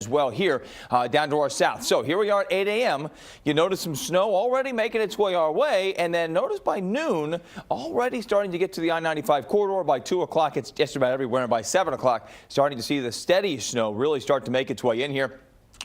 as well here down to our south. So here we are at 8 a.m. You notice some snow already making its way our way, and then notice by noon already starting to get to the I-95 corridor. By 2 o'clock it's just about everywhere, and by 7 o'clock starting to see the steady snow really start to make its way in here.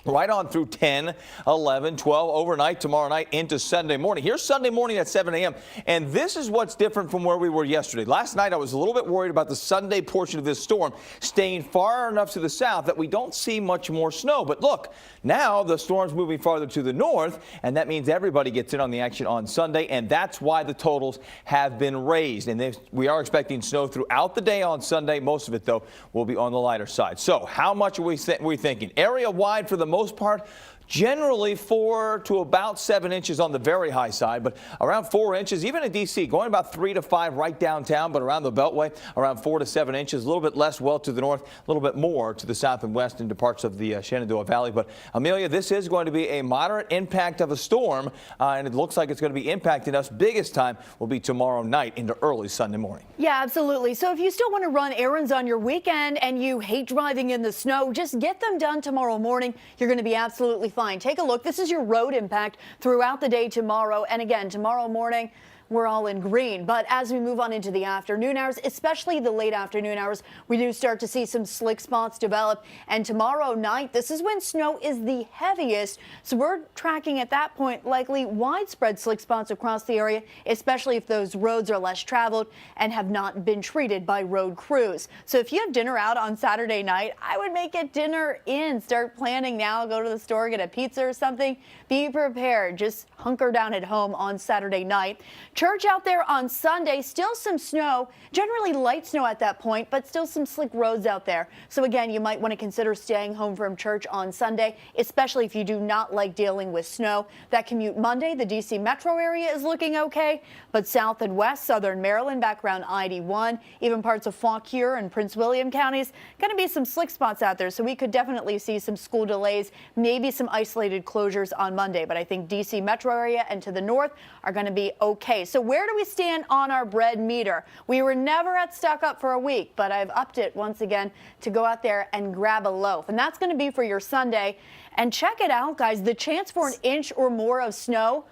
Right on through 10, 11, 12, overnight, tomorrow night into Sunday morning. Here's Sunday morning at 7 a.m. And this is what's different from where we were yesterday. Last night I was a little bit worried about the Sunday portion of this storm staying far enough to the south that we don't see much more snow. But look, now the storm's moving farther to the north, and that means everybody gets in on the action on Sunday, and that's why the totals have been raised. And we are expecting snow throughout the day on Sunday. Most of it, though, will be on the lighter side. So how much are we thinking? Area-wide for the most part, generally 4 to about 7 inches on the very high side, but around 4 inches, even in D.C., going about 3 to 5 right downtown, but around the Beltway, around 4 to 7 inches, a little bit less well to the north, a little bit more to the south and west into parts of the Shenandoah Valley. But Amelia, this is going to be a moderate impact of a storm, and it looks like it's going to be impacting us. Biggest time will be tomorrow night into early Sunday morning. Yeah, absolutely. So if you still want to run errands on your weekend and you hate driving in the snow, just get them done tomorrow morning. You're going to be absolutely fine. Take a look. This is your road impact throughout the day tomorrow. And again, tomorrow morning, we're all in green. But as we move on into the afternoon hours, especially the late afternoon hours, we do start to see some slick spots develop. And tomorrow night, this is when snow is the heaviest. So we're tracking at that point likely widespread slick spots across the area, especially if those roads are less traveled and have not been treated by road crews. So if you have dinner out on Saturday night, I would make it dinner in. Start planning now. Go to the store, get a pizza or something. Be prepared. Just hunker down at home on Saturday night. Church out there on Sunday, still some snow, generally light snow at that point, but still some slick roads out there. So again, you might want to consider staying home from church on Sunday, especially if you do not like dealing with snow. That commute Monday, the D.C. metro area is looking okay, but south and west, southern Maryland, back around I-81, even parts of Fauquier and Prince William counties, going to be some slick spots out there. So we could definitely see some school delays, maybe some isolated closures on Monday, but I think D.C. metro area and to the north are going to be okay. So where do we stand on our bread meter? We were never at stock up for a week, but I've upped it once again to go out there and grab a loaf. And that's going to be for your Sunday. And check it out, guys. The chance for an inch or more of snow,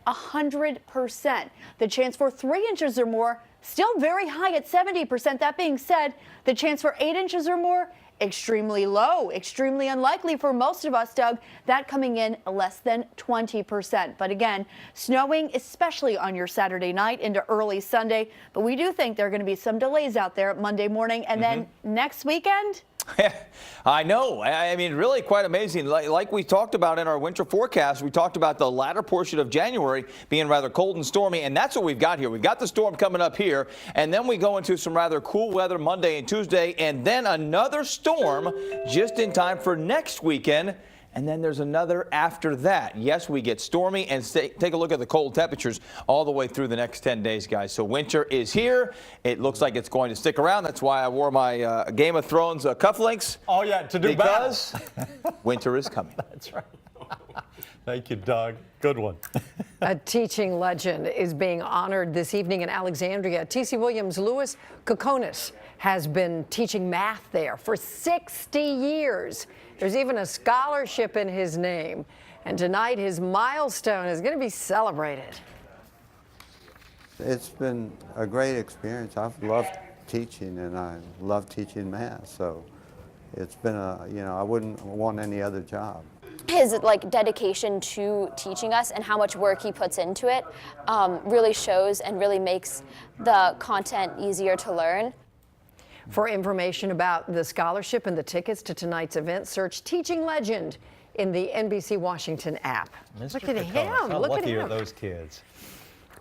100%. The chance for 3 inches or more, still very high at 70%. That being said, the chance for 8 inches or more, extremely low, extremely unlikely for most of us, Doug. That coming in less than 20%. But again, snowing, especially on your Saturday night into early Sunday. But we do think there are going to be some delays out there Monday morning. And then next weekend, I know. I mean, really quite amazing. Like we talked about in our winter forecast, we talked about the latter portion of January being rather cold and stormy, and that's what we've got here. We've got the storm coming up here, and then we go into some rather cool weather Monday and Tuesday, and then another storm just in time for next weekend. And then there's another after that. Yes, we get stormy, and take a look at the cold temperatures all the way through the next 10 days, guys. So winter is here. It looks like it's going to stick around. That's why I wore my Game of Thrones cufflinks. Oh, yeah, to do because winter is coming. That's right. Thank you, Doug. Good one. A teaching legend is being honored this evening in Alexandria. T.C. Williams' Louis Kokonis has been teaching math there for 60 years. There's even a scholarship in his name. And tonight, his milestone is going to be celebrated. It's been a great experience. I've loved teaching, and I love teaching math. So it's been I wouldn't want any other job. His dedication to teaching us and how much work he puts into it really shows and really makes the content easier to learn. For information about the scholarship and the tickets to tonight's event, search Teaching Legend in the NBC Washington app. Mr. Look at him. How Look at lucky him. are those kids?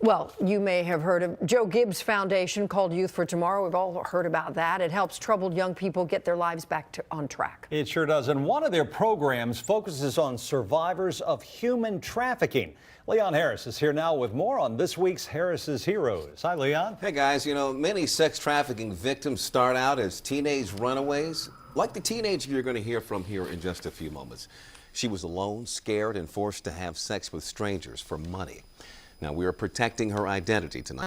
Well, you may have heard of Joe Gibbs Foundation called Youth for Tomorrow. We've all heard about that. It helps troubled young people get their lives back on track. It sure does. And one of their programs focuses on survivors of human trafficking. Leon Harris is here now with more on this week's Harris's Heroes. Hi, Leon. Hey, guys. Many sex trafficking victims start out as teenage runaways, like the teenager you're going to hear from here in just a few moments. She was alone, scared, and forced to have sex with strangers for money. Now, we are protecting her identity tonight.